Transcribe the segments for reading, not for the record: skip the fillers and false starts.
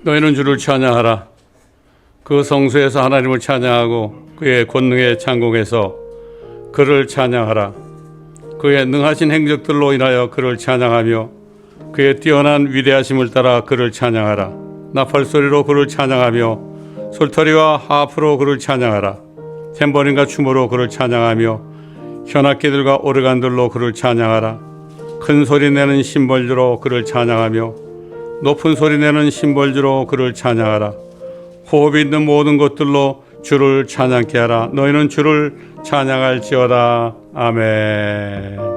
너희는 주를 찬양하라. 그 성소에서 하나님을 찬양하고 그의 권능의 창공에서 그를 찬양하라. 그의 능하신 행적들로 인하여 그를 찬양하며 그의 뛰어난 위대하심을 따라 그를 찬양하라. 나팔소리로 그를 찬양하며 솔터리와 하프로 그를 찬양하라. 탬버린과 춤으로 그를 찬양하며 현악기들과 오르간들로 그를 찬양하라. 큰 소리 내는 심벌주로 그를 찬양하며 높은 소리 내는 심벌주로 그를 찬양하라. 호흡이 있는 모든 것들로 주를 찬양케 하라. 너희는 주를 찬양할지어다. 아멘.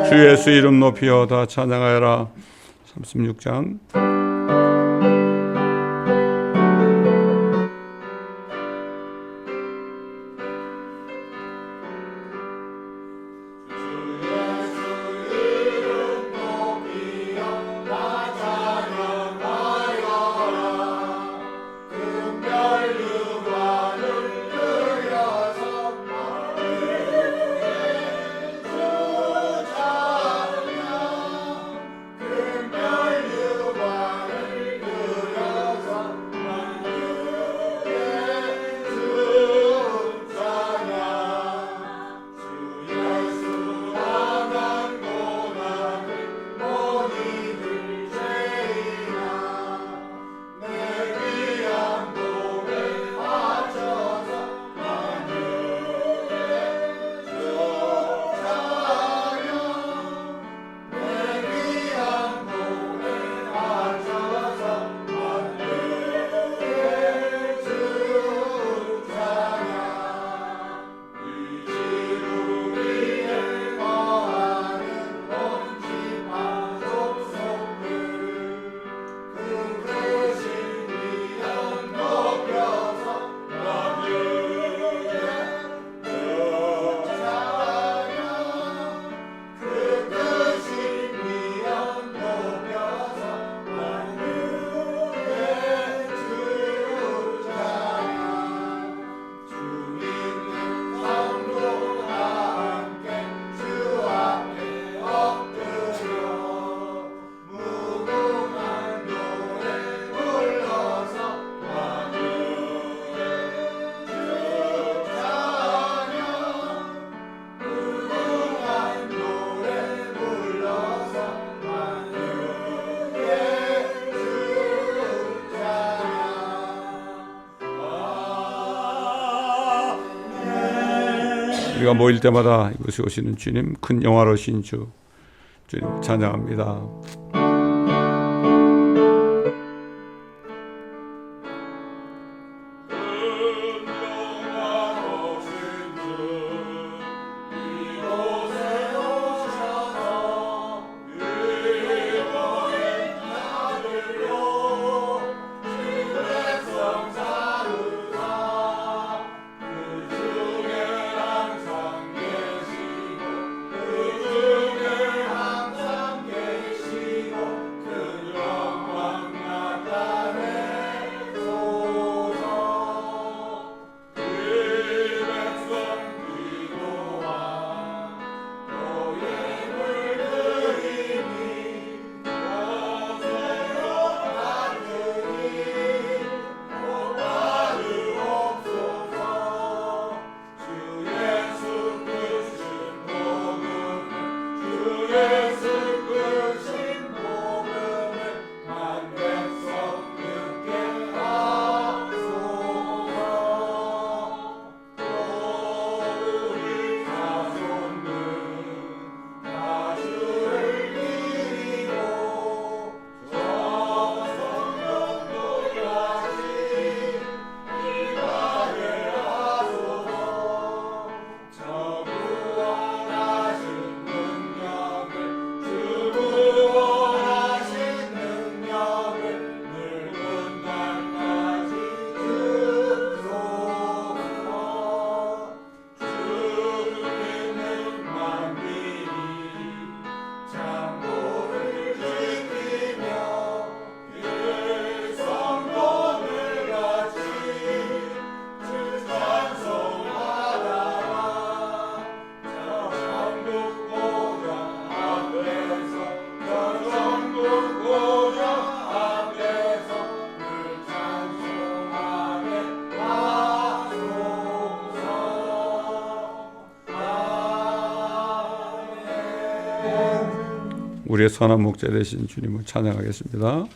주 예수 이름 높이어 다 찬양하여라. 36장. 우리가 모일 때마다 이곳에 오시는 주님, 큰 영화로우신 주님 찬양합니다. 이곳에 우리의 선한 목자 되신 주님을 찬양하겠습니다.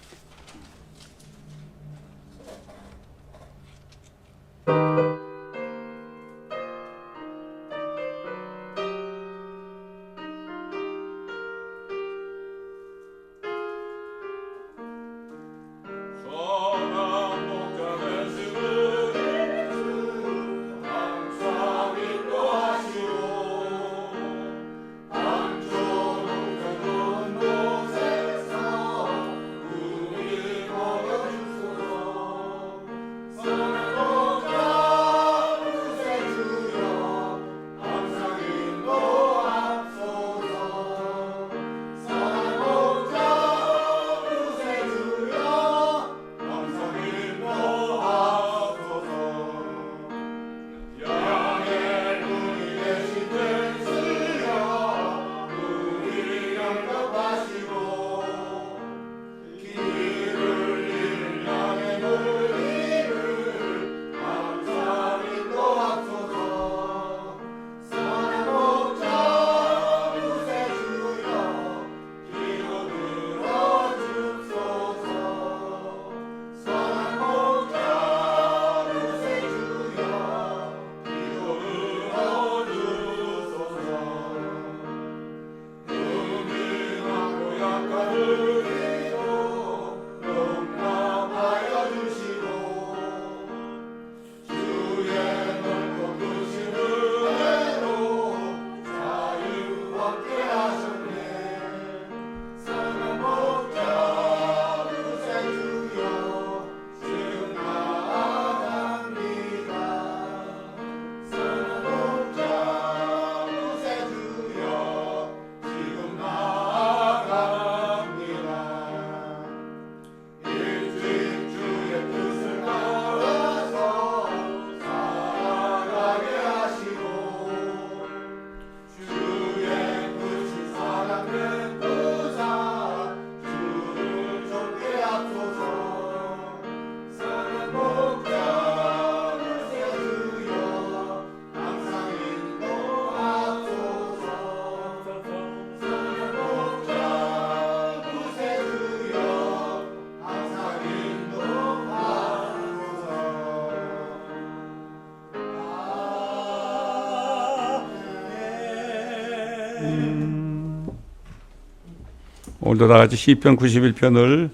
오늘도 다 같이 시편 91편을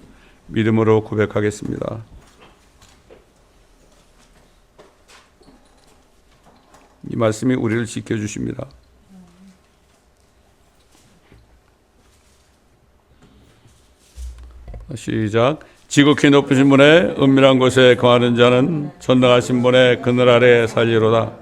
믿음으로 고백하겠습니다. 이 말씀이 우리를 지켜주십니다. 시작. 지극히 높으신 분의 은밀한 곳에 거하는 자는 전능하신 분의 그늘 아래 살리로다.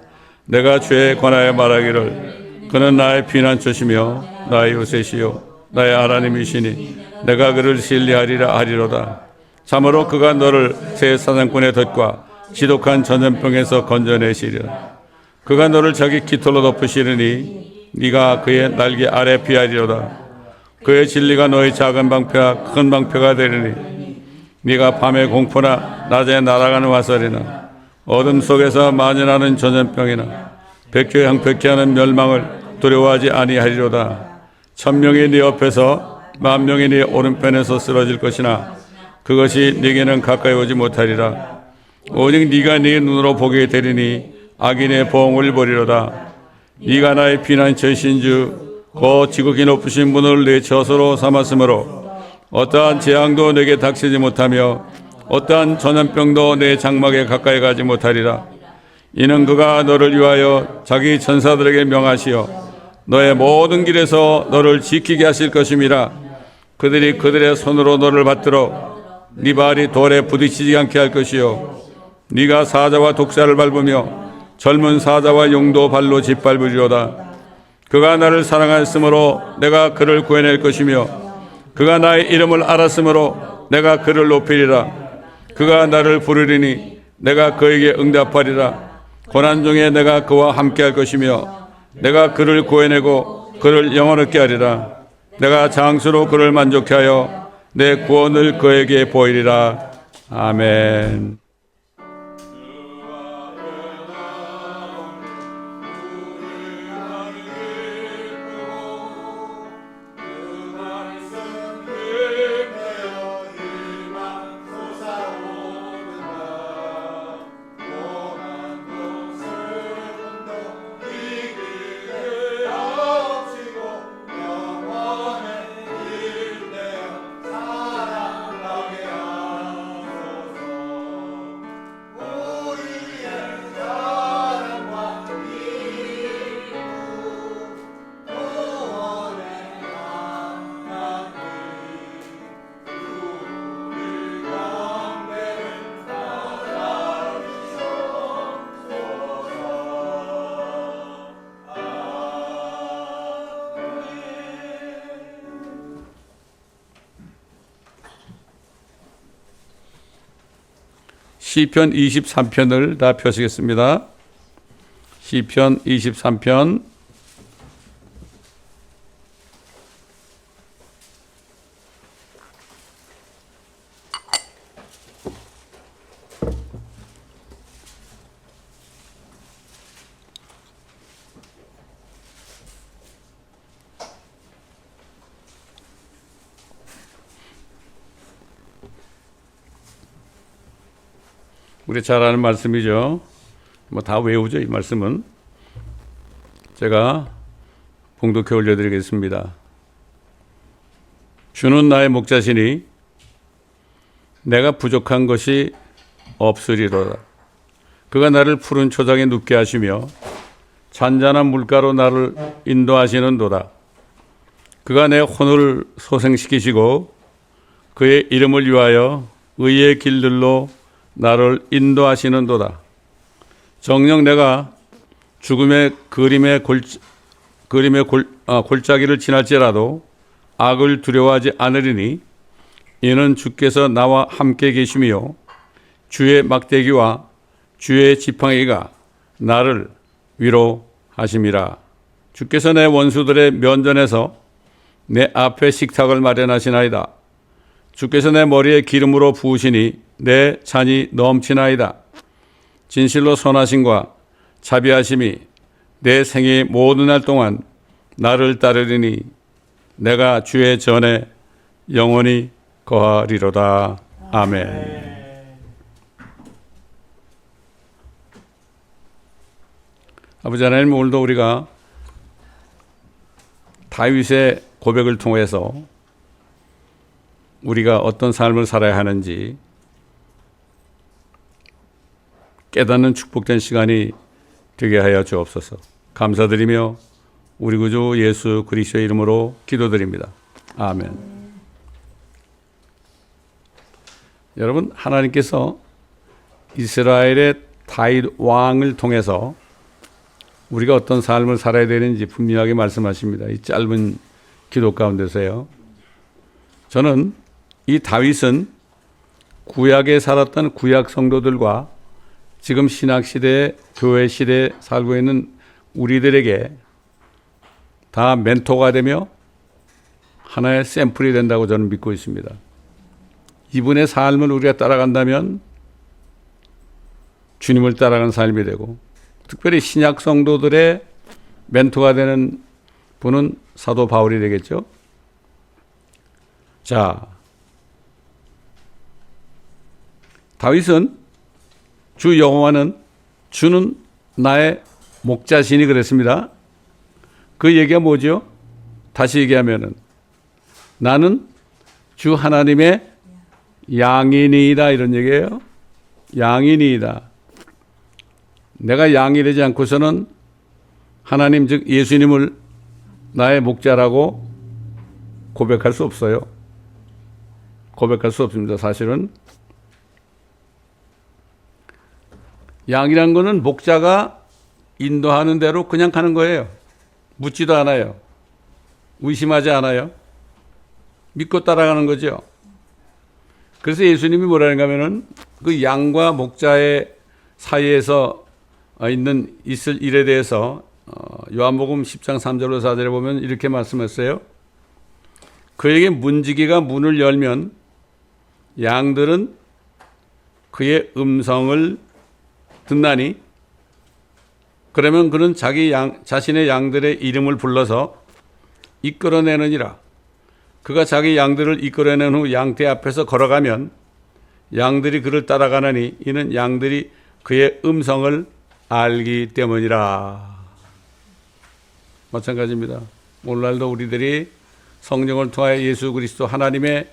내가 주에 관하여 말하기를 그는 나의 피난처시며 나의 요새시요 나의 하나님이시니 내가 그를 신뢰하리라 하리로다. 참으로 그가 너를 새 사냥꾼의 덫과 지독한 전염병에서 건져내시리라. 그가 너를 자기 깃털로 덮으시리니 네가 그의 날개 아래 피하리로다. 그의 진리가 너의 작은 방패와 큰 방패가 되리니 네가 밤에 공포나 낮에 날아가는 화살이나 어둠 속에서 만연하는 전염병이나 백조향백케 하는 멸망을 두려워하지 아니하리로다. 1000명이 네 옆에서 10,000명이 네 오른편에서 쓰러질 것이나 그것이 네게는 가까이 오지 못하리라. 오직 네가 네 눈으로 보게 되리니 악인의 보응을 보리로다. 네가 나의 피난처이신 주 곧 지극히 높으신 분을 내 처소로 삼았으므로 어떠한 재앙도 내게 닥치지 못하며 어떠한 전염병도 내 장막에 가까이 가지 못하리라. 이는 그가 너를 위하여 자기 천사들에게 명하시어 너의 모든 길에서 너를 지키게 하실 것임이라. 그들이 그들의 손으로 너를 받들어 네 발이 돌에 부딪히지 않게 할 것이요 네가 사자와 독사를 밟으며 젊은 사자와 용도 발로 짓밟으리로다. 그가 나를 사랑하였으므로 내가 그를 구해낼 것이며 그가 나의 이름을 알았으므로 내가 그를 높이리라. 그가 나를 부르리니 내가 그에게 응답하리라. 고난 중에 내가 그와 함께할 것이며 내가 그를 구해내고 그를 영원하게 하리라. 내가 장수로 그를 만족케 하여 내 구원을 그에게 보이리라. 아멘. 시편 23편을 다 펴시겠습니다. 시편 23편. 우리 잘 아는 말씀이죠. 뭐 다 외우죠, 이 말씀은. 제가 봉독해 올려드리겠습니다. 주는 나의 목자시니 내가 부족한 것이 없으리로다. 그가 나를 푸른 초장에 눕게 하시며 잔잔한 물가로 나를 인도하시는도다. 그가 내 혼을 소생시키시고 그의 이름을 위하여 의의 길들로 나를 인도하시는도다. 정녕 내가 죽음의 골짜기를 지날지라도 악을 두려워하지 않으리니 이는 주께서 나와 함께 계시며 주의 막대기와 주의 지팡이가 나를 위로하심이라. 주께서 내 원수들의 면전에서 내 앞에 식탁을 마련하시나이다. 주께서 내 머리에 기름으로 부으시니 내 잔이 넘치나이다. 진실로 선하심과 자비하심이 내 생의 모든 날 동안 나를 따르리니 내가 주의 전에 영원히 거하리로다. 아멘. 아버지 하나님, 오늘도 우리가 다윗의 고백을 통해서 우리가 어떤 삶을 살아야 하는지 깨닫는 축복된 시간이 되게 하여 주옵소서. 감사드리며 우리 구주 예수 그리스도의 이름으로 기도드립니다. 아멘. 여러분, 하나님께서 이스라엘의 다윗 왕을 통해서 우리가 어떤 삶을 살아야 되는지 분명하게 말씀하십니다. 이 짧은 기도 가운데서요. 저는 이 다윗은 구약에 살았던 구약 성도들과 지금 신학시대, 교회시대에 살고 있는 우리들에게 다 멘토가 되며 하나의 샘플이 된다고 저는 믿고 있습니다. 이분의 삶을 우리가 따라간다면 주님을 따라가는 삶이 되고, 특별히 신약 성도들의 멘토가 되는 분은 사도 바울이 되겠죠. 자, 다윗은 주 여호와는 주는 나의 목자시니 그랬습니다. 그 얘기가 뭐죠? 다시 얘기하면은 나는 주 하나님의 양이니이다, 이런 얘기예요. 양이니이다. 내가 양이 되지 않고서는 하나님 즉 예수님을 나의 목자라고 고백할 수 없어요. 고백할 수 없습니다. 사실은 양이란 거는 목자가 인도하는 대로 그냥 가는 거예요. 묻지도 않아요. 의심하지 않아요. 믿고 따라가는 거죠. 그래서 예수님이 뭐라는가 하면은 그 양과 목자의 사이에서 있을 일에 대해서 요한복음 10장 3절로 4절에 보면 이렇게 말씀했어요. 그에게 문지기가 문을 열면 양들은 그의 음성을 듣나니, 그러면 그는 자신의 양들의 이름을 불러서 이끌어내느니라. 그가 자기 양들을 이끌어낸 후 양떼 앞에서 걸어가면 양들이 그를 따라가느니 이는 양들이 그의 음성을 알기 때문이라. 마찬가지입니다. 오늘날도 우리들이 성령을 통하여 예수 그리스도 하나님의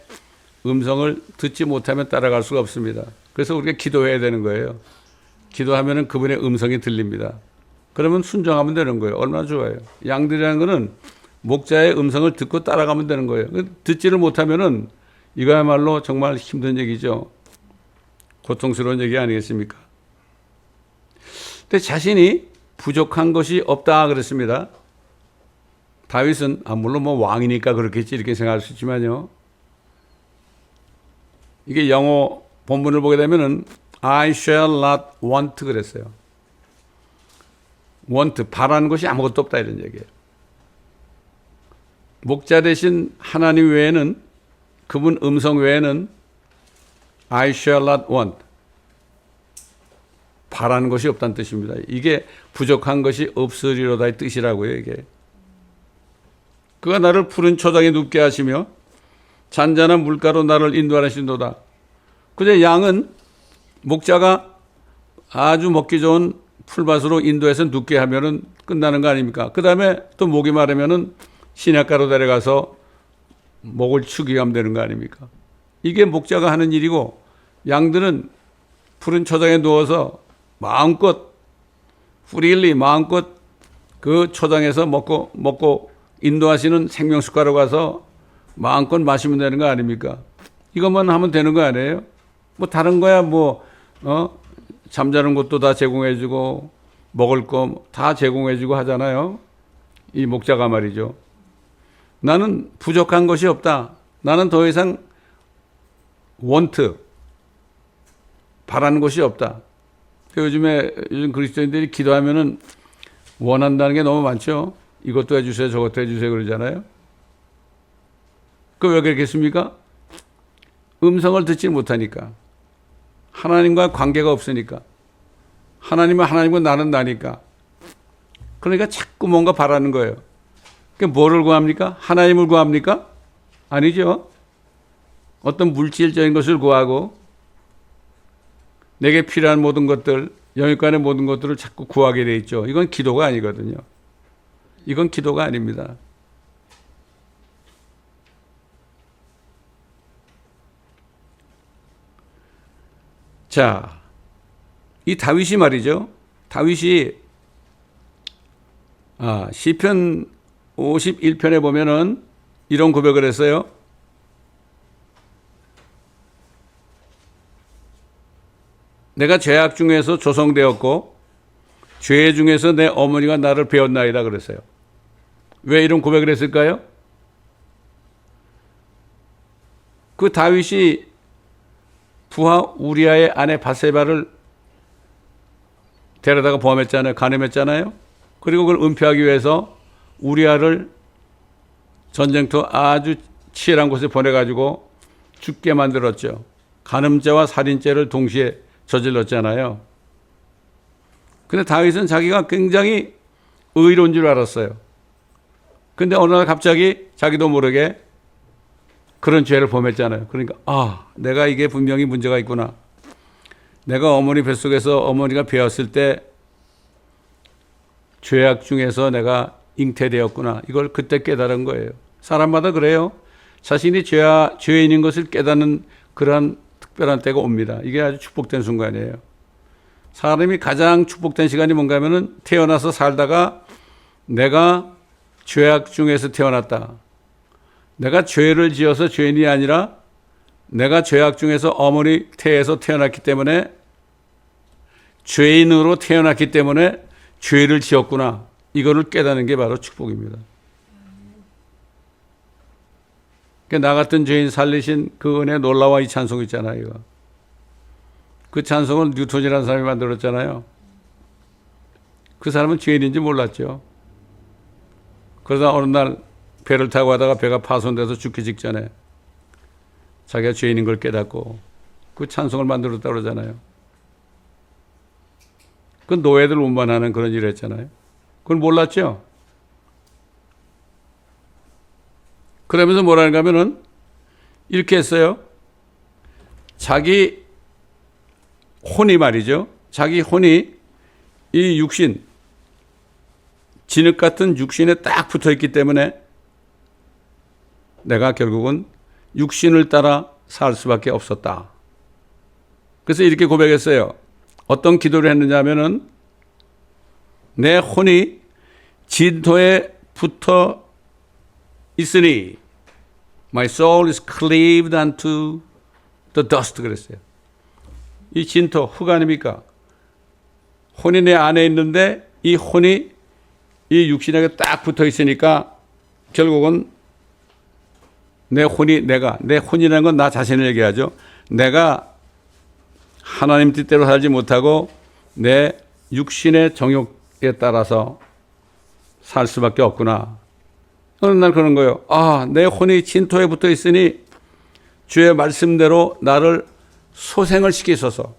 음성을 듣지 못하면 따라갈 수가 없습니다. 그래서 우리가 기도해야 되는 거예요. 기도하면 그분의 음성이 들립니다. 그러면 순종하면 되는 거예요. 얼마나 좋아요. 양들이라는 거는 목자의 음성을 듣고 따라가면 되는 거예요. 듣지를 못하면은 이거야말로 정말 힘든 얘기죠. 고통스러운 얘기 아니겠습니까? 근데 자신이 부족한 것이 없다 그랬습니다. 다윗은 물론 뭐 왕이니까 그렇겠지 이렇게 생각할 수 있지만요. 이게 영어 본문을 보게 되면은 I shall not want 그랬어요. want, 바라는 것이 아무것도 없다 이런 얘기예요. 목자 대신 하나님 외에는, 그분 음성 외에는 I shall not want, 바라는 것이 없다는 뜻입니다. 이게 부족한 것이 없으리로다의 뜻이라고요. 이게 그가 나를 푸른 초장에 눕게 하시며 잔잔한 물가로 나를 인도하시도다. 그런데 양은 목자가 아주 먹기 좋은 풀밭으로 인도해서 눕게 하면은 끝나는 거 아닙니까? 그 다음에 또 목이 마르면은 시냇가로 데려가서 목을 축이게 하면 되는 거 아닙니까? 이게 목자가 하는 일이고, 양들은 푸른 초장에 누워서 마음껏 freely, 마음껏 그 초장에서 먹고 인도하시는 생명숟가락 가서 마음껏 마시면 되는 거 아닙니까? 이것만 하면 되는 거 아니에요? 뭐 다른 거야 잠자는 곳도 다 제공해주고 먹을 거 다 제공해주고 하잖아요. 이 목자가 말이죠. 나는 부족한 것이 없다. 나는 더 이상 want, 바라는 것이 없다. 요즘 그리스도인들이 기도하면은 원한다는 게 너무 많죠. 이것도 해주세요, 저것도 해주세요 그러잖아요. 그 왜 그렇겠습니까? 음성을 듣지 못하니까. 하나님과 관계가 없으니까. 하나님은 하나님과 나는 나니까. 그러니까 자꾸 뭔가 바라는 거예요. 그러니까 뭐를 구합니까? 하나님을 구합니까? 아니죠. 어떤 물질적인 것을 구하고 내게 필요한 모든 것들, 영육간의 모든 것들을 자꾸 구하게 돼 있죠. 이건 기도가 아니거든요. 이건 기도가 아닙니다. 자, 이 다윗이 말이죠. 다윗이 시편 51편에 보면은 이런 고백을 했어요. 내가 죄악 중에서 조성되었고 죄 중에서 내 어머니가 나를 배웠나이다 그랬어요. 왜 이런 고백을 했을까요? 그 다윗이 부하 우리아의 아내 바세바를 데려다가 범했잖아요. 간음했잖아요. 그리고 그걸 은폐하기 위해서 우리아를 전쟁터 아주 치열한 곳에 보내가지고 죽게 만들었죠. 간음죄와 살인죄를 동시에 저질렀잖아요. 근데 다윗은 자기가 굉장히 의로운 줄 알았어요. 근데 어느 날 갑자기 자기도 모르게 그런 죄를 범했잖아요. 그러니까 내가 이게 분명히 문제가 있구나. 내가 어머니 뱃속에서 어머니가 배웠을 때 죄악 중에서 내가 잉태되었구나. 이걸 그때 깨달은 거예요. 사람마다 그래요. 자신이 죄인인 것을 깨닫는 그러한 특별한 때가 옵니다. 이게 아주 축복된 순간이에요. 사람이 가장 축복된 시간이 뭔가 하면은 태어나서 살다가 내가 죄악 중에서 태어났다. 내가 죄를 지어서 죄인이 아니라 내가 죄악 중에서 어머니 태에서 태어났기 때문에 죄인으로 태어났기 때문에 죄를 지었구나. 이거를 깨닫는 게 바로 축복입니다. 나 같은 죄인 살리신 그 은혜 놀라워 이 찬송 있잖아요. 이거. 그 찬송은 뉴턴이라는 사람이 만들었잖아요. 그 사람은 죄인인지 몰랐죠. 그러다 어느 날 배를 타고 가다가 배가 파손돼서 죽기 직전에 자기가 죄인인 걸 깨닫고 그 찬송을 만들었다고 그러잖아요. 그 노예들 운반하는 그런 일을 했잖아요. 그걸 몰랐죠? 그러면서 뭐라는가 하면은 이렇게 했어요. 자기 혼이 말이죠. 자기 혼이 이 육신, 진흙 같은 육신에 딱 붙어 있기 때문에 내가 결국은 육신을 따라 살 수밖에 없었다. 그래서 이렇게 고백했어요. 어떤 기도를 했느냐 하면은 내 혼이 진토에 붙어 있으니 my soul is cleaved unto the dust 그랬어요. 이 진토, 흙 아닙니까? 혼이 내 안에 있는데 이 혼이 이 육신에게 딱 붙어 있으니까 결국은 내 혼이 내 혼이라는 건 나 자신을 얘기하죠. 내가 하나님 뜻대로 살지 못하고 내 육신의 정욕에 따라서 살 수밖에 없구나. 어느 날 그런 거예요. 아, 내 혼이 진토에 붙어 있으니 주의 말씀대로 나를 소생을 시키소서.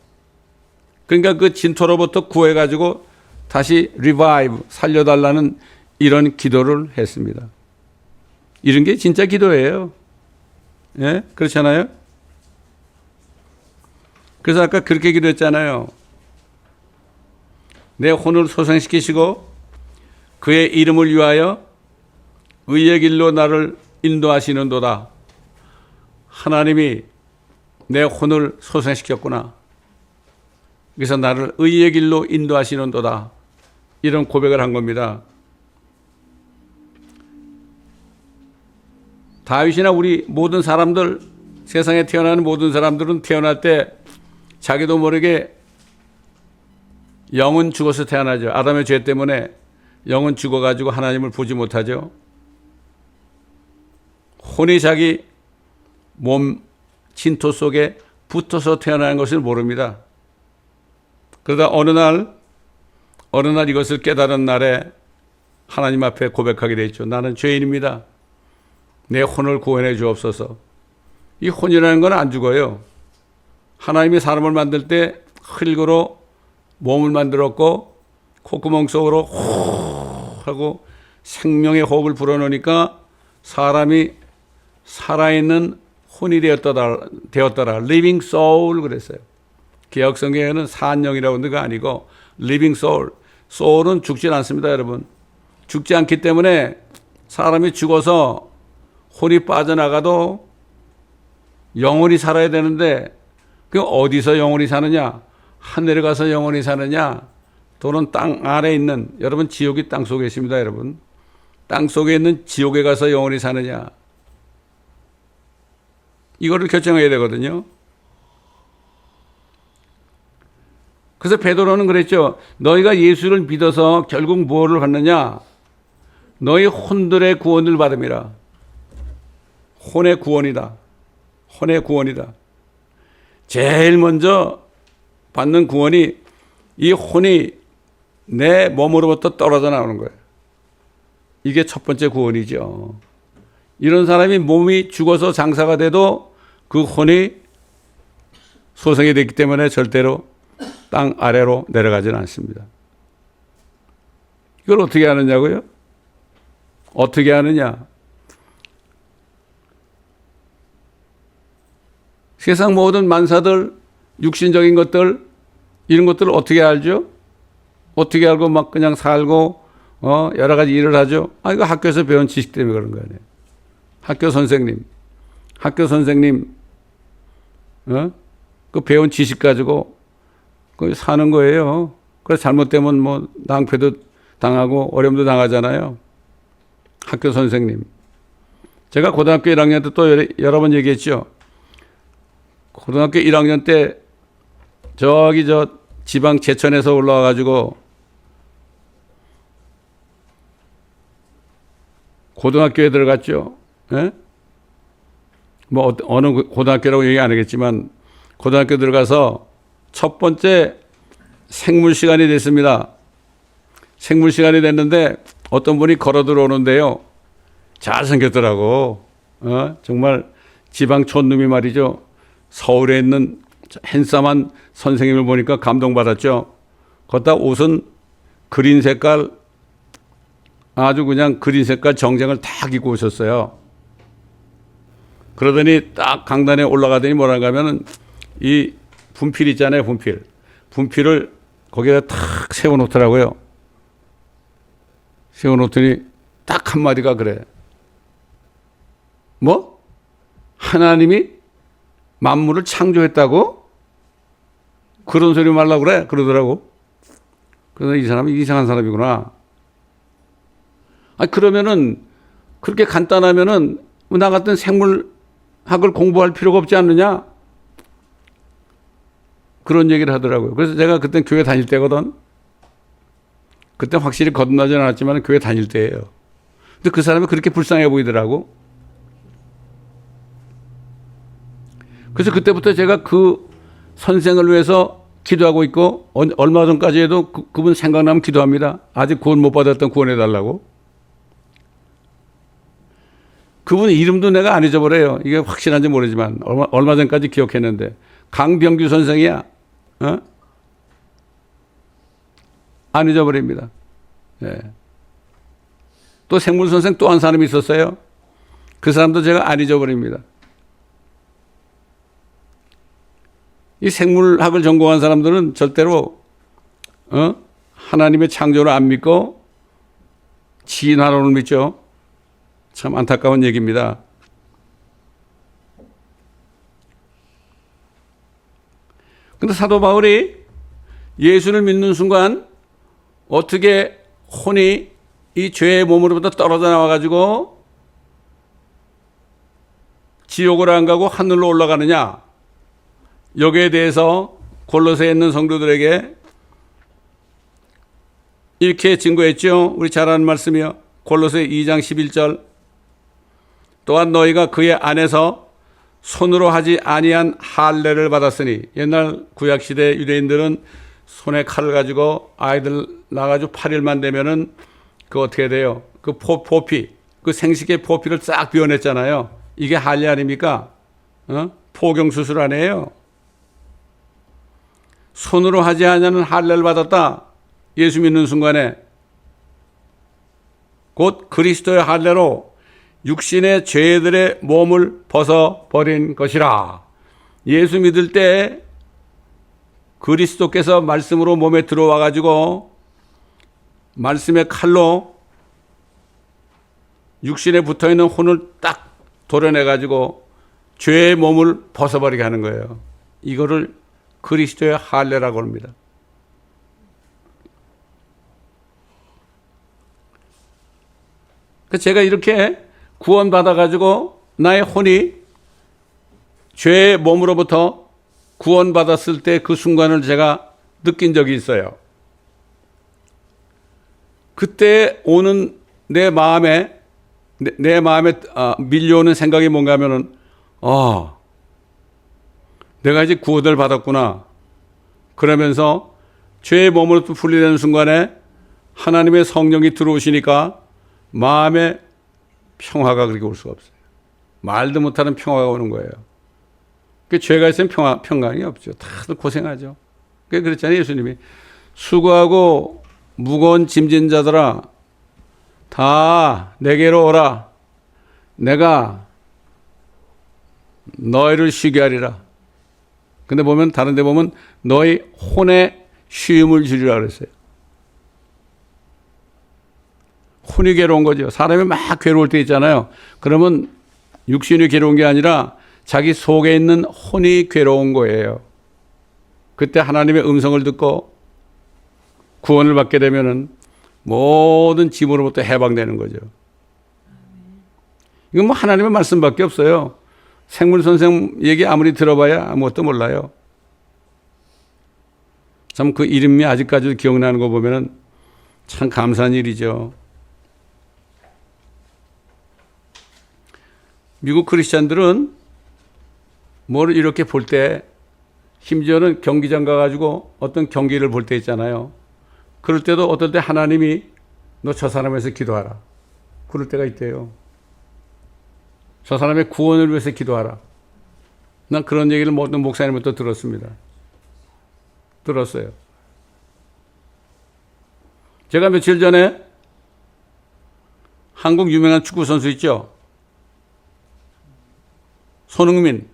그러니까 그 진토로부터 구해가지고 다시 revive, 살려달라는 이런 기도를 했습니다. 이런 게 진짜 기도예요. 예? 그렇잖아요? 그래서 아까 그렇게 기도했잖아요. 내 혼을 소생시키시고 그의 이름을 위하여 의의 길로 나를 인도하시는도다. 하나님이 내 혼을 소생시켰구나. 그래서 나를 의의 길로 인도하시는도다. 이런 고백을 한 겁니다. 다윗이나 우리 모든 사람들, 세상에 태어나는 모든 사람들은 태어날 때 자기도 모르게 영은 죽어서 태어나죠. 아담의 죄 때문에 영은 죽어가지고 하나님을 보지 못하죠. 혼이 자기 몸 진토 속에 붙어서 태어나는 것을 모릅니다. 그러다 어느 날 이것을 깨달은 날에 하나님 앞에 고백하게 되었죠. 나는 죄인입니다. 내 혼을 구원해 주옵소서. 이 혼이라는 건 안 죽어요. 하나님이 사람을 만들 때 흙으로 몸을 만들었고 콧구멍 속으로 호 하고 생명의 호흡을 불어넣으니까 사람이 살아있는 혼이 되었더라. living soul 그랬어요. 개혁 성경에는 산영이라고 하는 거 아니고 living soul. soul은 죽지 않습니다, 여러분. 죽지 않기 때문에 사람이 죽어서 혼이 빠져나가도 영원히 살아야 되는데 그 어디서 영원히 사느냐? 하늘에 가서 영원히 사느냐? 또는 땅 아래에 있는, 여러분 지옥이 땅 속에 있습니다, 여러분. 땅 속에 있는 지옥에 가서 영원히 사느냐? 이거를 결정해야 되거든요. 그래서 베드로는 그랬죠. 너희가 예수를 믿어서 결국 무엇을 받느냐? 너희 혼들의 구원을 받음이라. 혼의 구원이다. 혼의 구원이다. 제일 먼저 받는 구원이 이 혼이 내 몸으로부터 떨어져 나오는 거예요. 이게 첫 번째 구원이죠. 이런 사람이 몸이 죽어서 장사가 돼도 그 혼이 소생이 됐기 때문에 절대로 땅 아래로 내려가지는 않습니다. 이걸 어떻게 하느냐고요? 어떻게 하느냐? 세상 모든 만사들, 육신적인 것들, 이런 것들을 어떻게 알죠? 어떻게 알고 막 그냥 살고, 여러 가지 일을 하죠? 이거 학교에서 배운 지식 때문에 그런 거 아니에요. 학교 선생님, 그 배운 지식 가지고 그 사는 거예요. 그래서 잘못되면 뭐 낭패도 당하고 어려움도 당하잖아요. 학교 선생님. 제가 고등학교 1학년 때 또 여러 번 얘기했죠. 고등학교 1학년 때 저기 지방 제천에서 올라와 가지고 고등학교에 들어갔죠. 예? 뭐 어느 고등학교라고 얘기 안 하겠지만 고등학교 들어가서 첫 번째 생물 시간이 됐습니다. 생물 시간이 됐는데 어떤 분이 걸어 들어오는데요. 잘생겼더라고. 정말 지방 촌놈이 말이죠. 서울에 있는 핸섬한 선생님을 보니까 감동받았죠. 걷다 옷은 그린 색깔, 아주 그냥 그린 색깔 정장을 딱 입고 오셨어요. 그러더니 딱 강단에 올라가더니 뭐라고 하면은 이 분필 있잖아요, 분필을 거기다 탁 세워놓더라고요. 세워놓더니 딱 한마디가 그래. 뭐? 하나님이 만물을 창조했다고? 그런 소리 말라고 그래? 그러더라고. 그래서 이 사람이 이상한 사람이구나. 그러면은, 그렇게 간단하면은, 나 같은 생물학을 공부할 필요가 없지 않느냐? 그런 얘기를 하더라고요. 그래서 제가 그때 교회 다닐 때거든. 그때 확실히 거듭나진 않았지만 교회 다닐 때예요. 근데 그 사람이 그렇게 불쌍해 보이더라고. 그래서 그때부터 제가 그 선생을 위해서 기도하고 있고 얼마 전까지 해도 그분 생각나면 기도합니다. 아직 구원 못 받았던 구원해달라고. 그분 이름도 내가 안 잊어버려요. 이게 확실한지 모르지만 얼마 전까지 기억했는데 강병규 선생이야. 어? 안 잊어버립니다. 네. 또 생물 선생 또 한 사람이 있었어요. 그 사람도 제가 안 잊어버립니다. 이 생물학을 전공한 사람들은 절대로 하나님의 창조를 안 믿고 진화론을 믿죠. 참 안타까운 얘기입니다. 근데 사도 바울이 예수를 믿는 순간 어떻게 혼이 이 죄의 몸으로부터 떨어져 나와가지고 지옥으로 안 가고 하늘로 올라가느냐? 여기에 대해서 골로새에 있는 성도들에게 이렇게 증거했죠. 우리 잘 아는 말씀이요. 골로새 2장 11절. 또한 너희가 그의 안에서 손으로 하지 아니한 할례를 받았으니, 옛날 구약시대 유대인들은 손에 칼을 가지고 아이들 나가지고 8일만 되면은 그 어떻게 돼요? 그 포피, 그 생식의 포피를 싹 비워냈잖아요. 이게 할례 아닙니까? 포경 수술 아니에요. 손으로 하지 않는 할례를 받았다. 예수 믿는 순간에 곧 그리스도의 할례로 육신의 죄들의 몸을 벗어버린 것이라. 예수 믿을 때 그리스도께서 말씀으로 몸에 들어와 가지고 말씀의 칼로 육신에 붙어있는 혼을 딱 도려내 가지고 죄의 몸을 벗어버리게 하는 거예요. 이거를 그리스도의 할례라고 합니다. 제가 이렇게 구원받아 가지고 나의 혼이 죄의 몸으로부터 구원받았을 때 그 순간을 제가 느낀 적이 있어요. 그때 오는 내 마음에 밀려오는 생각이 뭔가 하면은 내가 이제 구원을 받았구나. 그러면서 죄의 몸으로부터 분리되는 순간에 하나님의 성령이 들어오시니까 마음에 평화가 그렇게 올 수가 없어요. 말도 못하는 평화가 오는 거예요. 그 죄가 있으면 평강이 없죠. 다들 고생하죠. 그랬잖아요. 예수님이 수고하고 무거운 짐진 자들아 다 내게로 오라. 내가 너희를 쉬게 하리라. 근데 보면 다른 데 보면 너희 혼에 쉼을 주리라 그랬어요. 혼이 괴로운 거죠. 사람이 막 괴로울 때 있잖아요. 그러면 육신이 괴로운 게 아니라 자기 속에 있는 혼이 괴로운 거예요. 그때 하나님의 음성을 듣고 구원을 받게 되면은 모든 짐으로부터 해방되는 거죠. 이건 뭐 하나님의 말씀밖에 없어요. 생물 선생 얘기 아무리 들어봐야 아무것도 몰라요. 참 그 이름이 아직까지도 기억나는 거 보면은 참 감사한 일이죠. 미국 크리스찬들은 뭘 이렇게 볼 때, 심지어는 경기장 가가지고 어떤 경기를 볼 때 있잖아요. 그럴 때도 어떨 때 하나님이 너 저 사람에서 기도하라. 그럴 때가 있대요. 저 사람의 구원을 위해서 기도하라. 난 그런 얘기를 모든 목사님부터 들었습니다. 들었어요. 제가 며칠 전에 한국 유명한 축구 선수 있죠? 손흥민.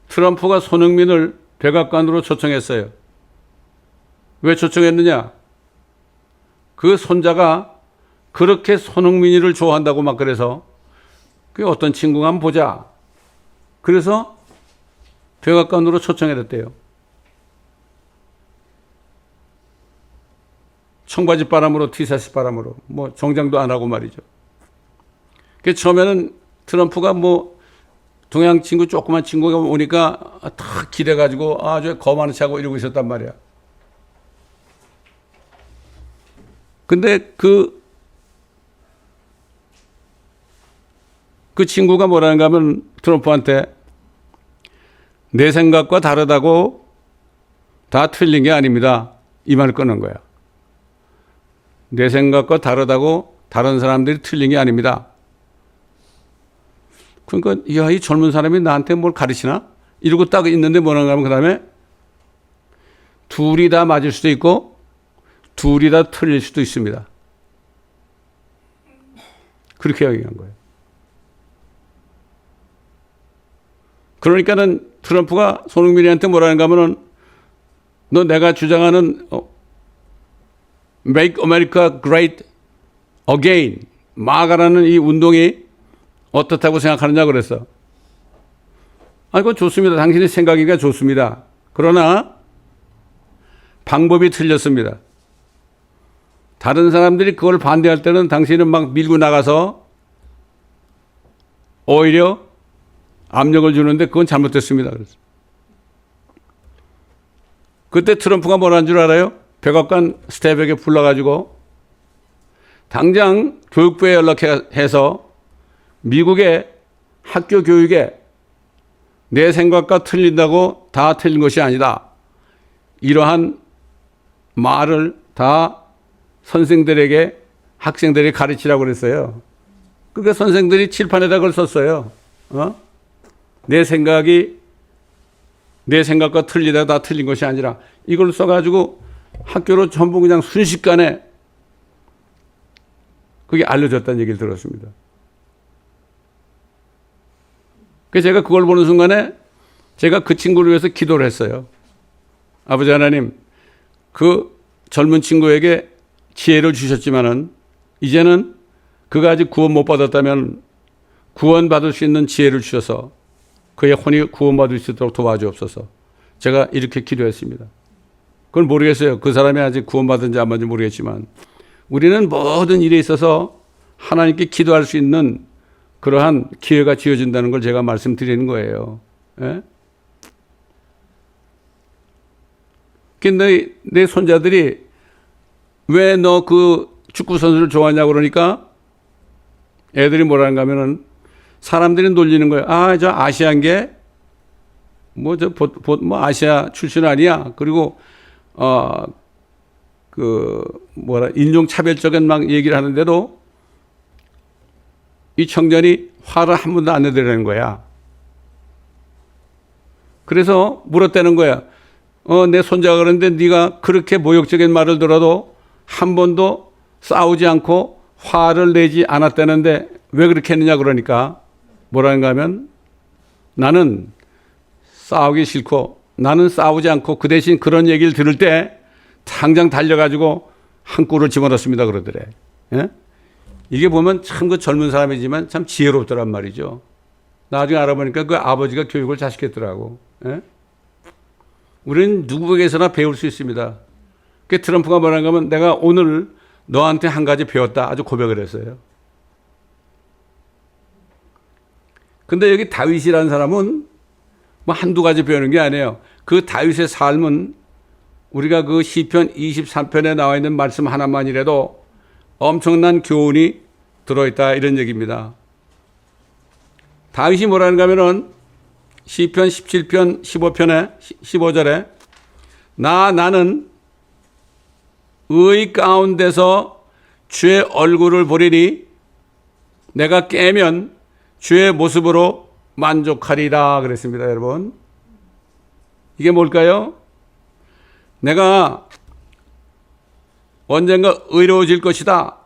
트럼프가 손흥민을 백악관으로 초청했어요. 왜 초청했느냐? 그 손자가 그렇게 손흥민이를 좋아한다고 막 그래서 그 어떤 친구가 한번 보자. 그래서 백악관으로 초청해뒀대요. 청바지 바람으로 티셔츠 바람으로 뭐 정장도 안 하고 말이죠. 그 처음에는 트럼프가 뭐 동양 친구 조그만 친구가 오니까 다 기대가지고 아주 거만한 척하고 이러고 있었단 말이야. 근데 그 친구가 뭐라는가 하면 트럼프한테 내 생각과 다르다고 다 틀린 게 아닙니다. 이 말을 끊는 거야. 내 생각과 다르다고 다른 사람들이 틀린 게 아닙니다. 그러니까 야, 이 젊은 사람이 나한테 뭘 가르치나? 이러고 딱 있는데 뭐라고 하면 그 다음에 둘이 다 맞을 수도 있고 둘이 다 틀릴 수도 있습니다. 그렇게 얘기한 거예요. 그러니까는 트럼프가 손흥민한테 뭐라는가 하면은 너 내가 주장하는 Make America Great Again 마가라는 이 운동이 어떻다고 생각하느냐 그랬어. 아니, 그건 좋습니다. 당신의 생각이니까 좋습니다. 그러나 방법이 틀렸습니다. 다른 사람들이 그걸 반대할 때는 당신은 막 밀고 나가서 오히려 압력을 주는데 그건 잘못됐습니다. 그래서 그때 트럼프가 뭐라는 줄 알아요? 백악관 스텝에게 불러가지고 당장 교육부에 연락해서 미국의 학교 교육에 내 생각과 틀린다고 다 틀린 것이 아니다. 이러한 말을 다 선생들에게 학생들이 가르치라고 그랬어요. 그러니까 선생들이 칠판에다 그걸 썼어요. 내 생각과 틀리다 다 틀린 것이 아니라 이걸 써가지고 학교로 전부 그냥 순식간에 그게 알려졌다는 얘기를 들었습니다. 그래서 제가 그걸 보는 순간에 제가 그 친구를 위해서 기도를 했어요. 아버지 하나님, 그 젊은 친구에게 지혜를 주셨지만은 이제는 그가 아직 구원 못 받았다면 구원받을 수 있는 지혜를 주셔서 그의 혼이 구원받을 수 있도록 도와주옵소서. 제가 이렇게 기도했습니다. 그건 모르겠어요. 그 사람이 아직 구원받은지 안 받은지 모르겠지만 우리는 모든 일에 있어서 하나님께 기도할 수 있는 그러한 기회가 주어진다는 걸 제가 말씀드리는 거예요. 예? 근데 내 손자들이 왜 너 그 축구 선수를 좋아하냐고 그러니까 애들이 뭐라는가 하면은 사람들이 놀리는 거예요. 아, 저 아시안계 뭐 아시아 출신 아니야. 그리고 인종 차별적인 막 얘기를 하는데도 이 청년이 화를 한 번도 안 내더라는 거야. 그래서 물었다는 거야. 내 손자가 그러는데 네가 그렇게 모욕적인 말을 들어도 한 번도 싸우지 않고 화를 내지 않았다는데 왜 그렇게 했느냐 그러니까 뭐라는가 하면 나는 싸우기 싫고 나는 싸우지 않고 그 대신 그런 얘기를 들을 때 당장 달려가지고 한 꿀을 집어넣습니다 그러더래. 예? 이게 보면 참 그 젊은 사람이지만 참 지혜롭더란 말이죠. 나중에 알아보니까 그 아버지가 교육을 잘 시켰더라고. 예? 우리는 누구에게서나 배울 수 있습니다. 그 트럼프가 뭐라는가 하면 내가 오늘 너한테 한 가지 배웠다. 아주 고백을 했어요. 근데 여기 다윗이라는 사람은 뭐 한두 가지 배우는 게 아니에요. 그 다윗의 삶은 우리가 그 시편 23편에 나와 있는 말씀 하나만이라도 엄청난 교훈이 들어있다 이런 얘기입니다. 다윗이 뭐라는가 하면은 시편 17편 15편에 15절에 나는 의 가운데서 주의 얼굴을 보리니 내가 깨면 주의 모습으로 만족하리라 그랬습니다. 여러분, 이게 뭘까요? 내가 언젠가 의로워질 것이다.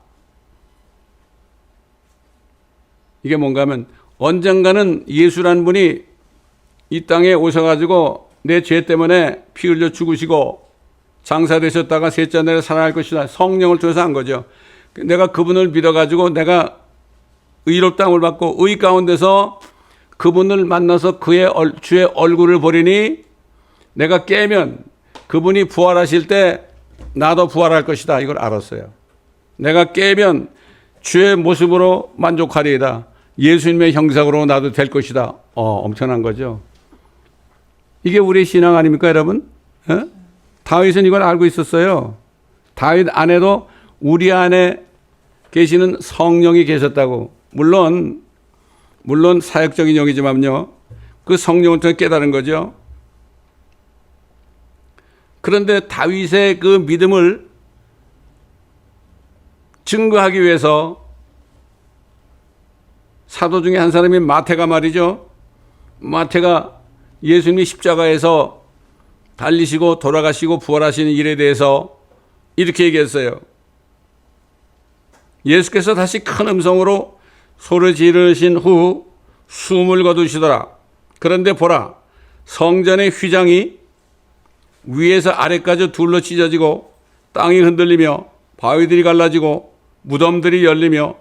이게 뭔가 하면 언젠가는 예수라는 분이 이 땅에 오셔가지고 내 죄 때문에 피 흘려 죽으시고 장사되셨다가 셋째 날에 살아날 것이다. 성령을 통해서 한 거죠. 내가 그분을 믿어가지고 내가 의롭다함을 받고 의 가운데서 그분을 만나서 주의 얼굴을 보리니 내가 깨면 그분이 부활하실 때 나도 부활할 것이다. 이걸 알았어요. 내가 깨면 주의 모습으로 만족하리이다. 예수님의 형상으로 나도 될 것이다. 엄청난 거죠. 이게 우리의 신앙 아닙니까, 여러분? 다윗은 이걸 알고 있었어요. 다윗 안에도 우리 안에 계시는 성령이 계셨다고. 물론 사역적인 영이지만요. 그 성령을 통해 깨달은 거죠. 그런데 다윗의 그 믿음을 증거하기 위해서 사도 중에 한 사람이 마태가 말이죠. 마태가 예수님이 십자가에서 달리시고 돌아가시고 부활하시는 일에 대해서 이렇게 얘기했어요. 예수께서 다시 큰 음성으로 소리 지르신 후 숨을 거두시더라. 그런데 보라, 성전의 휘장이 위에서 아래까지 둘러 찢어지고 땅이 흔들리며 바위들이 갈라지고 무덤들이 열리며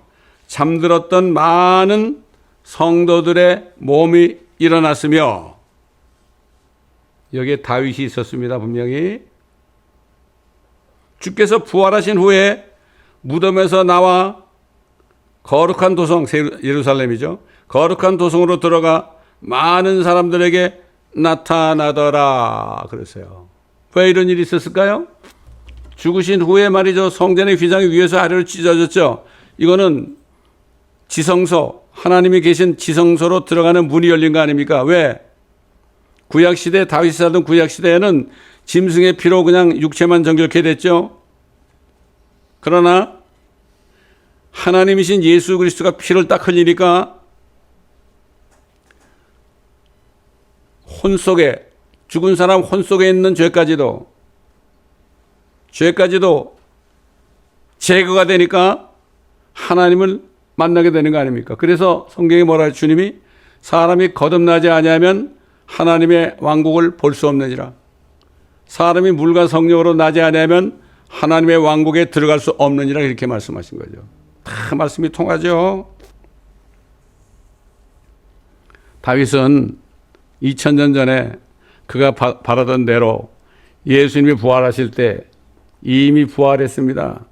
잠들었던 많은 성도들의 몸이 일어났으며, 여기에 다윗이 있었습니다. 분명히 주께서 부활하신 후에 무덤에서 나와 거룩한 도성, 예루살렘이죠. 거룩한 도성으로 들어가 많은 사람들에게 나타나더라 그랬어요. 왜 이런 일이 있었을까요? 죽으신 후에 말이죠. 성전의 휘장이 위에서 아래로 찢어졌죠. 이거는 지성소, 하나님이 계신 지성소로 들어가는 문이 열린 거 아닙니까? 왜? 구약시대, 다윗이 살던 구약시대에는 짐승의 피로 그냥 육체만 정결케 됐죠. 그러나 하나님이신 예수 그리스도가 피를 딱 흘리니까 혼 속에, 죽은 사람 혼 속에 있는 죄까지도 제거가 되니까 하나님을 만나게 되는 거 아닙니까? 그래서 성경에 뭐라 주님이 사람이 거듭나지 아니하면 하나님의 왕국을 볼 수 없느니라. 사람이 물과 성령으로 나지 아니하면 하나님의 왕국에 들어갈 수 없느니라, 이렇게 말씀하신 거죠. 다 말씀이 통하죠. 다윗은 2000년 전에 그가 바라던 대로 예수님이 부활하실 때 이미 부활했습니다.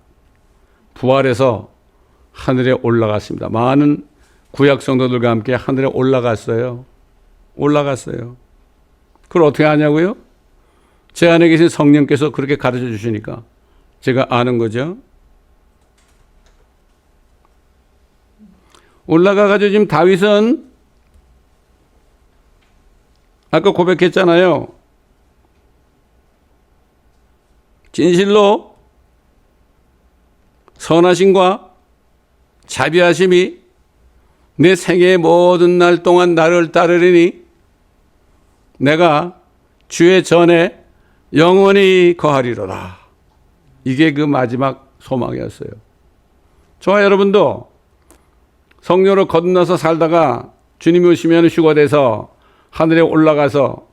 부활해서 하늘에 올라갔습니다. 많은 구약 성도들과 함께 하늘에 올라갔어요. 그걸 어떻게 아냐고요? 제 안에 계신 성령께서 그렇게 가르쳐 주시니까 제가 아는 거죠. 올라가가지고 지금 다윗은 아까 고백했잖아요. 진실로 선하심과 자비하심이 내 생애의 모든 날 동안 나를 따르리니 내가 주의 전에 영원히 거하리로다. 이게 그 마지막 소망이었어요. 저와 여러분도 성령으로 거듭나서 살다가 주님이 오시면 휴거돼서 하늘에 올라가서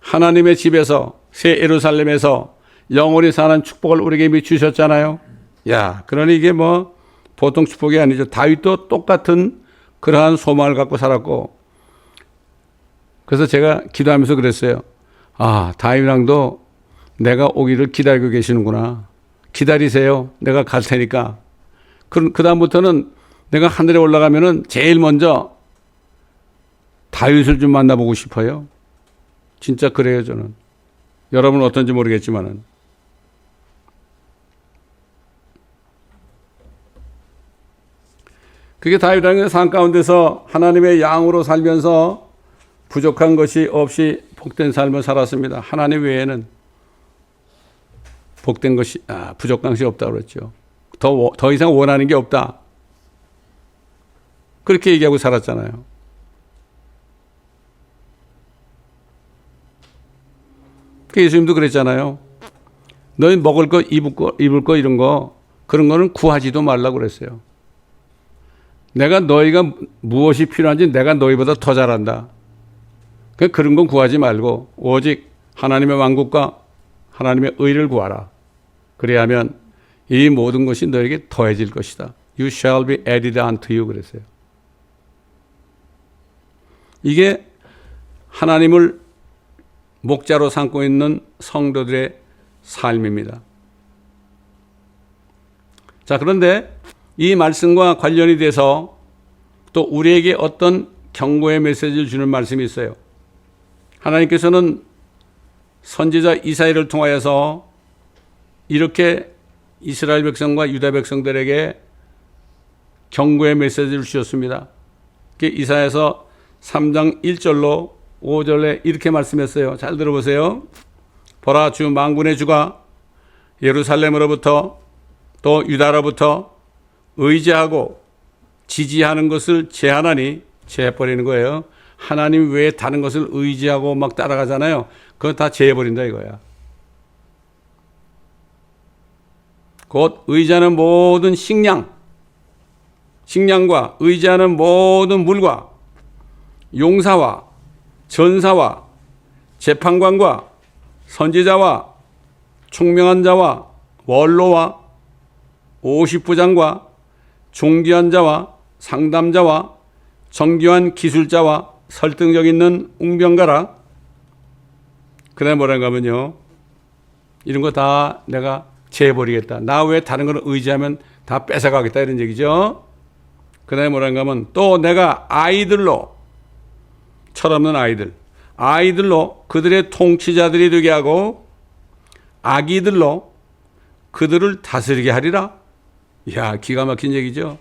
하나님의 집에서, 새 예루살렘에서 영원히 사는 축복을 우리에게 이미 주셨잖아요. 야, 그러니 이게 뭐 보통 축복이 아니죠. 다윗도 똑같은 그러한 소망을 갖고 살았고, 그래서 제가 기도하면서 그랬어요. 아, 다윗왕도 내가 오기를 기다리고 계시는구나. 기다리세요. 내가 갈 테니까. 그 다음부터는 내가 하늘에 올라가면은 제일 먼저 다윗을 좀 만나보고 싶어요. 진짜 그래요, 저는. 여러분은 어떤지 모르겠지만은. 그게 다윗왕의 삶 가운데서 하나님의 양으로 살면서 부족한 것이 없이 복된 삶을 살았습니다. 하나님 외에는 복된 것이, 부족한 것이 없다고 그랬죠. 더 이상 원하는 게 없다. 그렇게 얘기하고 살았잖아요. 예수님도 그랬잖아요. 너희 먹을 거, 입을 거 이런 거, 그런 거는 구하지도 말라고 그랬어요. 내가 너희가 무엇이 필요한지 내가 너희보다 더 잘한다. 그런 건 구하지 말고 오직 하나님의 왕국과 하나님의 의를 구하라. 그래야 하면 이 모든 것이 너에게 더해질 것이다. You shall be added unto you 그랬어요. 이게 하나님을 목자로 삼고 있는 성도들의 삶입니다. 자, 그런데 이 말씀과 관련이 돼서 또 우리에게 어떤 경고의 메시지를 주는 말씀이 있어요. 하나님께서는 선지자 이사야를 통하여서 이렇게 이스라엘 백성과 유다 백성들에게 경고의 메시지를 주셨습니다. 이사야서 3장 1절로 5절에 이렇게 말씀했어요. 잘 들어보세요. 보라, 주 만군의 주가 예루살렘으로부터 또 유다로부터 의지하고 지지하는 것을 제하나니, 제해버리는 거예요. 하나님 외에 다른 것을 의지하고 막 따라가잖아요. 그건 다 제해버린다 이거야. 곧 의지하는 모든 식량과 의지하는 모든 물과 용사와 전사와 재판관과 선지자와 총명한 자와 원로와 50부장과 존귀한 자와 상담자와 정교한 기술자와 설득력 있는 웅병가라. 그 다음에 뭐라고 하면요, 이런 거 다 내가 제해버리겠다. 나 외에 다른 걸 의지하면 다 뺏어가겠다 이런 얘기죠. 그 다음에 뭐라고 하면 또 내가 아이들로, 철없는 아이들로 그들의 통치자들이 되게 하고 아기들로 그들을 다스리게 하리라. 이야, 기가 막힌 얘기죠.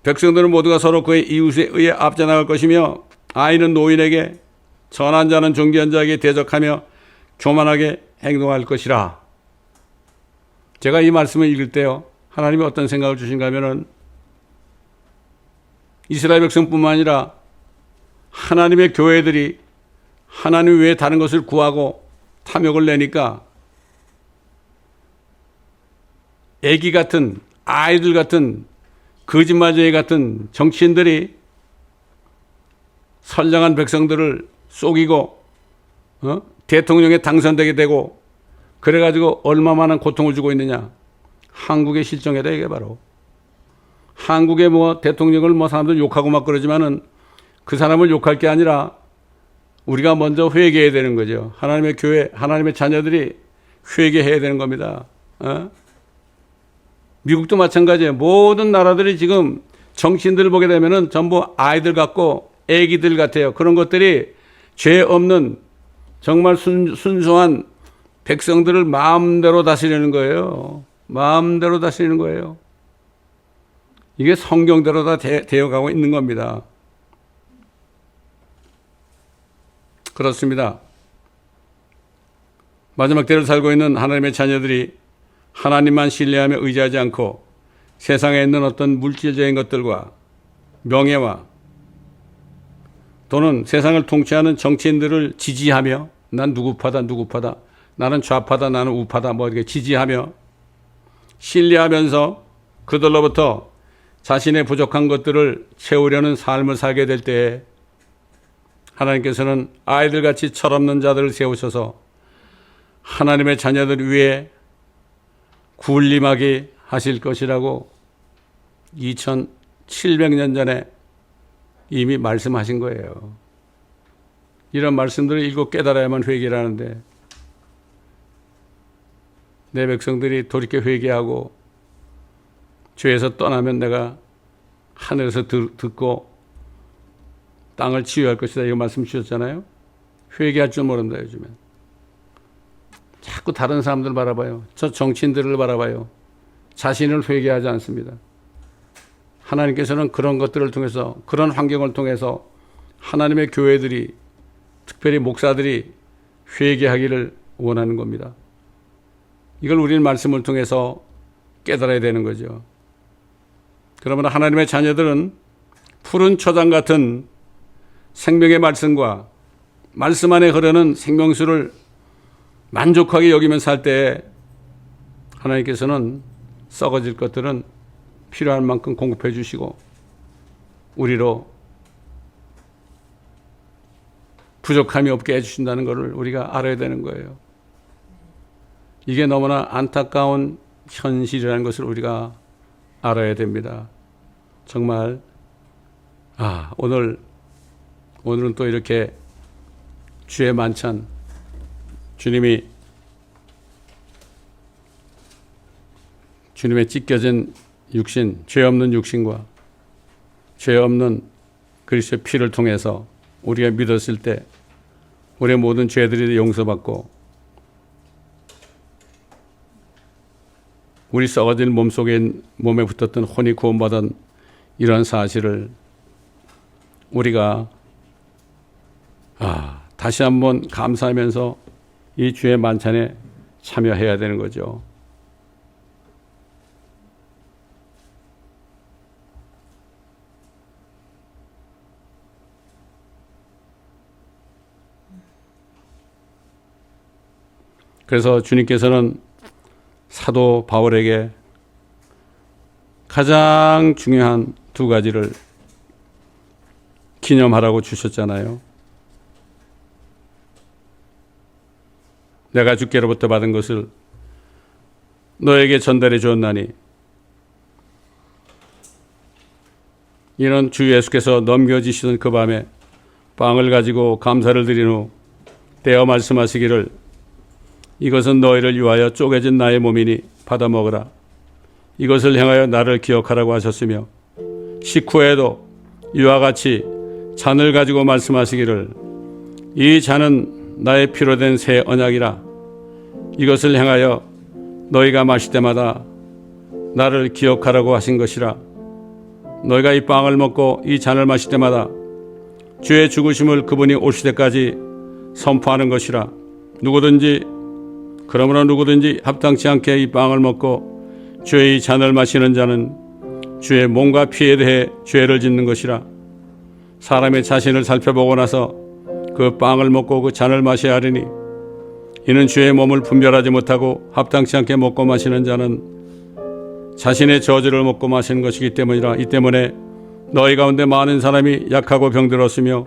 백성들은 모두가 서로 그의 이웃에 의해 앞져 나갈 것이며 아이는 노인에게, 천한 자는 존귀한 자에게 대적하며 교만하게 행동할 것이라. 제가 이 말씀을 읽을 때요, 하나님이 어떤 생각을 주신가 하면은 이스라엘 백성뿐만 아니라 하나님의 교회들이 하나님 외에 다른 것을 구하고 탐욕을 내니까 애기 같은, 아이들 같은, 거짓말쟁이 같은 정치인들이 선량한 백성들을 속이고 대통령에 당선되게 되고, 그래가지고 얼마만한 고통을 주고 있느냐. 한국의 실정이다 이게 바로. 한국의 뭐 대통령을 뭐 사람들 욕하고 막 그러지만은 그 사람을 욕할 게 아니라 우리가 먼저 회개해야 되는 거죠. 하나님의 교회, 하나님의 자녀들이 회개해야 되는 겁니다. 미국도 마찬가지예요. 모든 나라들이 지금 정치인들을 보게 되면은 전부 아이들 같고 애기들 같아요. 그런 것들이 죄 없는 정말 순수한 백성들을 마음대로 다스리는 거예요. 마음대로 다스리는 거예요. 이게 성경대로 다 되어가고 있는 겁니다. 그렇습니다. 마지막 때를 살고 있는 하나님의 자녀들이 하나님만 신뢰하며 의지하지 않고 세상에 있는 어떤 물질적인 것들과 명예와 또는 세상을 통치하는 정치인들을 지지하며 난 누구파다, 나는 좌파다, 나는 우파다, 뭐 이렇게 지지하며 신뢰하면서 그들로부터 자신의 부족한 것들을 채우려는 삶을 살게 될 때 하나님께서는 아이들같이 철없는 자들을 세우셔서 하나님의 자녀들 위에 군림하게 하실 것이라고 2700년 전에 이미 말씀하신 거예요. 이런 말씀들을 읽고 깨달아야만 회개를 하는데 내 백성들이 돌이켜 회개하고 죄에서 떠나면 내가 하늘에서 듣고 땅을 치유할 것이다. 이거 말씀 주셨잖아요. 회개할 줄 모른다 요즘엔. 자꾸 다른 사람들 바라봐요. 저 정치인들을 바라봐요. 자신을 회개하지 않습니다. 하나님께서는 그런 것들을 통해서, 그런 환경을 통해서 하나님의 교회들이, 특별히 목사들이 회개하기를 원하는 겁니다. 이걸 우리는 말씀을 통해서 깨달아야 되는 거죠. 그러면 하나님의 자녀들은 푸른 초장 같은 생명의 말씀과 말씀 안에 흐르는 생명수를 만족하게 여기면 살 때 하나님께서는 썩어질 것들은 필요한 만큼 공급해 주시고 우리로 부족함이 없게 해주신다는 것을 우리가 알아야 되는 거예요. 이게 너무나 안타까운 현실이라는 것을 우리가 알아야 됩니다. 정말 오늘은 또 이렇게 주의 만찬, 주님의 찢겨진 육신, 죄 없는 육신과 죄 없는 그리스도의 피를 통해서 우리가 믿었을 때 우리의 모든 죄들이 용서받고 우리 썩어진 몸에 붙었던 혼이 구원받은 이러한 사실을 우리가 다시 한번 감사하면서 이 주의 만찬에 참여해야 되는 거죠. 그래서 주님께서는 사도 바울에게 가장 중요한 두 가지를 기념하라고 주셨잖아요. 내가 주께로부터 받은 것을 너에게 전달해 주었나니 이는 주 예수께서 넘겨지시던 그 밤에 빵을 가지고 감사를 드린 후 떼어 말씀하시기를 이것은 너희를 위하여 쪼개진 나의 몸이니 받아 먹으라. 이것을 향하여 나를 기억하라고 하셨으며 식후에도 이와 같이 잔을 가지고 말씀하시기를 이 잔은 나의 피로 된 새 언약이라. 이것을 향하여 너희가 마실 때마다 나를 기억하라고 하신 것이라. 너희가 이 빵을 먹고 이 잔을 마실 때마다 주의 죽으심을 그분이 오실 때까지 선포하는 것이라. 그러므로 누구든지 합당치 않게 이 빵을 먹고 주의 이 잔을 마시는 자는 주의 몸과 피에 대해 죄를 짓는 것이라. 사람의 자신을 살펴보고 나서 그 빵을 먹고 그 잔을 마셔야 하리니 이는 주의 몸을 분별하지 못하고 합당치 않게 먹고 마시는 자는 자신의 저주를 먹고 마시는 것이기 때문이라. 이 때문에 너희 가운데 많은 사람이 약하고 병들었으며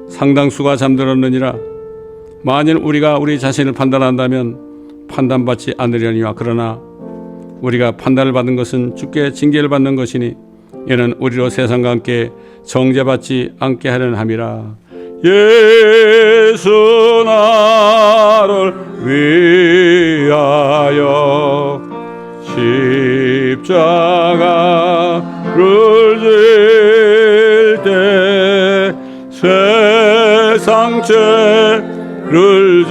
상당수가 잠들었느니라. 만일 우리가 우리 자신을 판단한다면 판단받지 않으려니와 그러나 우리가 판단을 받는 것은 주께 징계를 받는 것이니 이는 우리로 세상과 함께 정죄받지 않게 하려는 함이라. 예수 나를 위하여 십자가를 질 때 세상 죄를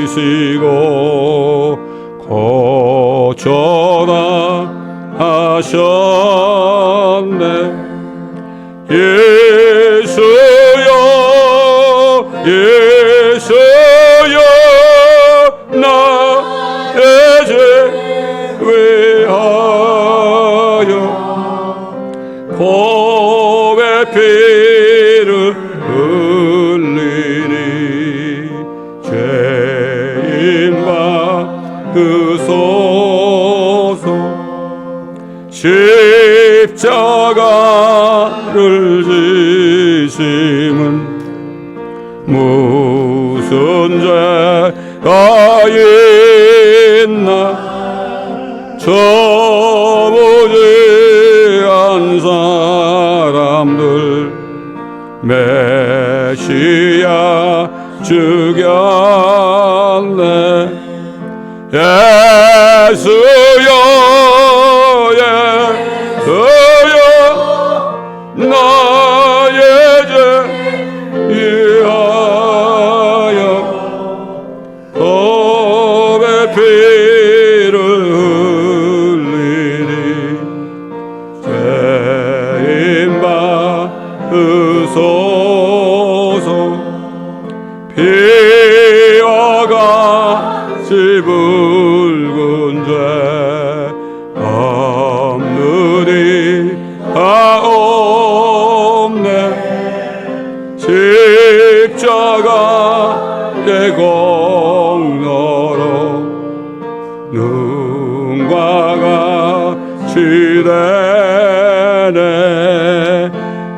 지시고 고쳐라 하셨네. 예수여 예수여 나의 죄 위하여 보배 피를 흘리니 죄인 받으소서. 십자가를 지심은 무슨 죄가 있나. 저무지한 사람들 메시아 죽였네. 예수여 예수여 나의 죄 위하여 법의 피를 흘리니 죄인 받으소서. 피와 같이 붉은 죄 없느니 없네. 십자가의 공로로 눈과 같이 되네.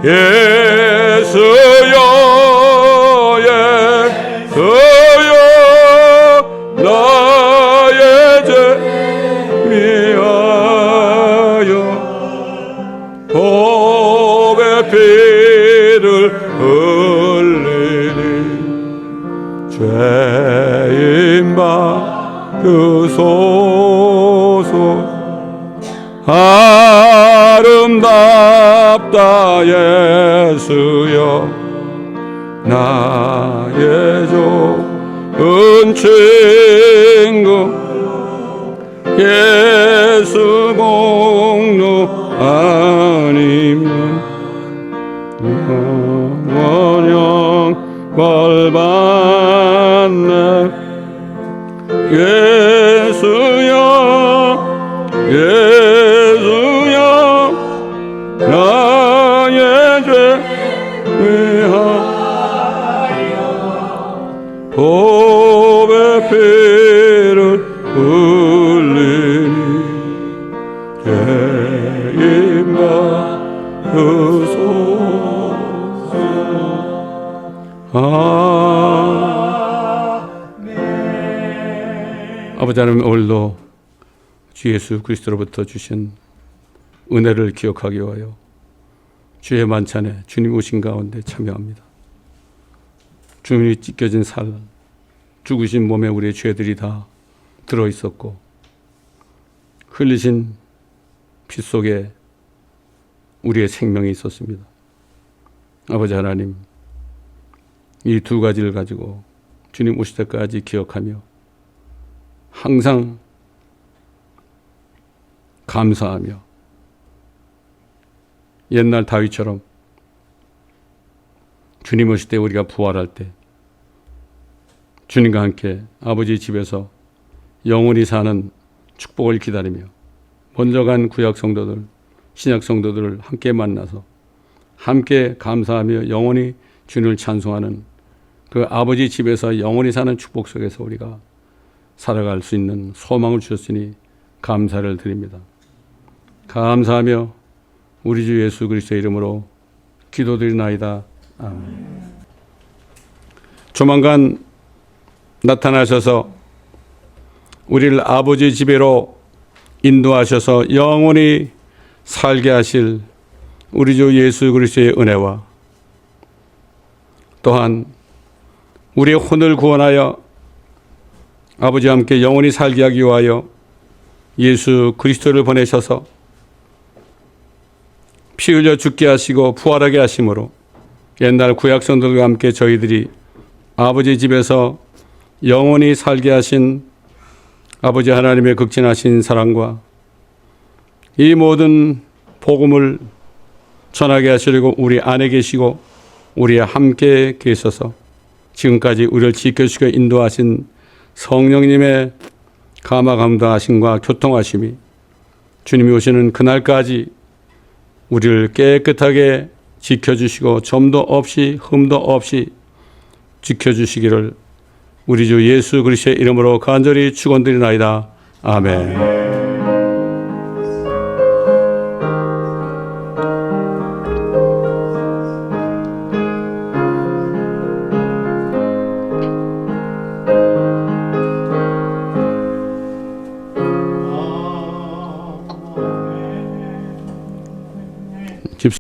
예수여 예수여 나의 죄 위하여 법의 피를 흘리니 죄인 받으소서. 아름답다 예수여 나의 좋은 친구. 예수 공로 아니면 받네. 예수여 예수여 나의 죄 위하여 보배 피를 흘리니 죄임받으소서. 아버지 하나님, 오늘도 주 예수 그리스도로부터 주신 은혜를 기억하기 위하여 주의 만찬에 주님 오신 가운데 참여합니다. 주님이 찢겨진 살, 죽으신 몸에 우리의 죄들이 다 들어있었고 흘리신 피 속에 우리의 생명이 있었습니다. 아버지 하나님, 이 두 가지를 가지고 주님 오실 때까지 기억하며 항상 감사하며 옛날 다윗처럼 주님 오실 때 우리가 부활할 때 주님과 함께 아버지 집에서 영원히 사는 축복을 기다리며 먼저 간 구약 성도들, 신약 성도들을 함께 만나서 함께 감사하며 영원히 주님을 찬송하는 그 아버지 집에서 영원히 사는 축복 속에서 우리가 살아갈 수 있는 소망을 주셨으니 감사를 드립니다. 감사하며 우리 주 예수 그리스도의 이름으로 기도드리나이다. 아멘. 조만간 나타나셔서 우리를 아버지 집에로 인도하셔서 영원히 살게 하실 우리 주 예수 그리스도의 은혜와 또한 우리의 혼을 구원하여 아버지와 함께 영원히 살게 하기 위하여 예수 그리스도를 보내셔서 피 흘려 죽게 하시고 부활하게 하심으로 옛날 구약 성도들과 함께 저희들이 아버지 집에서 영원히 살게 하신 아버지 하나님의 극진하신 사랑과 이 모든 복음을 전하게 하시려고 우리 안에 계시고 우리와 함께 계셔서 지금까지 우리를 지켜주시고 인도하신 성령님의 감화감동하심과 교통하심이 주님이 오시는 그날까지 우리를 깨끗하게 지켜주시고 점도 없이 흠도 없이 지켜주시기를 우리 주 예수 그리스도의 이름으로 간절히 축원드리나이다. 아멘.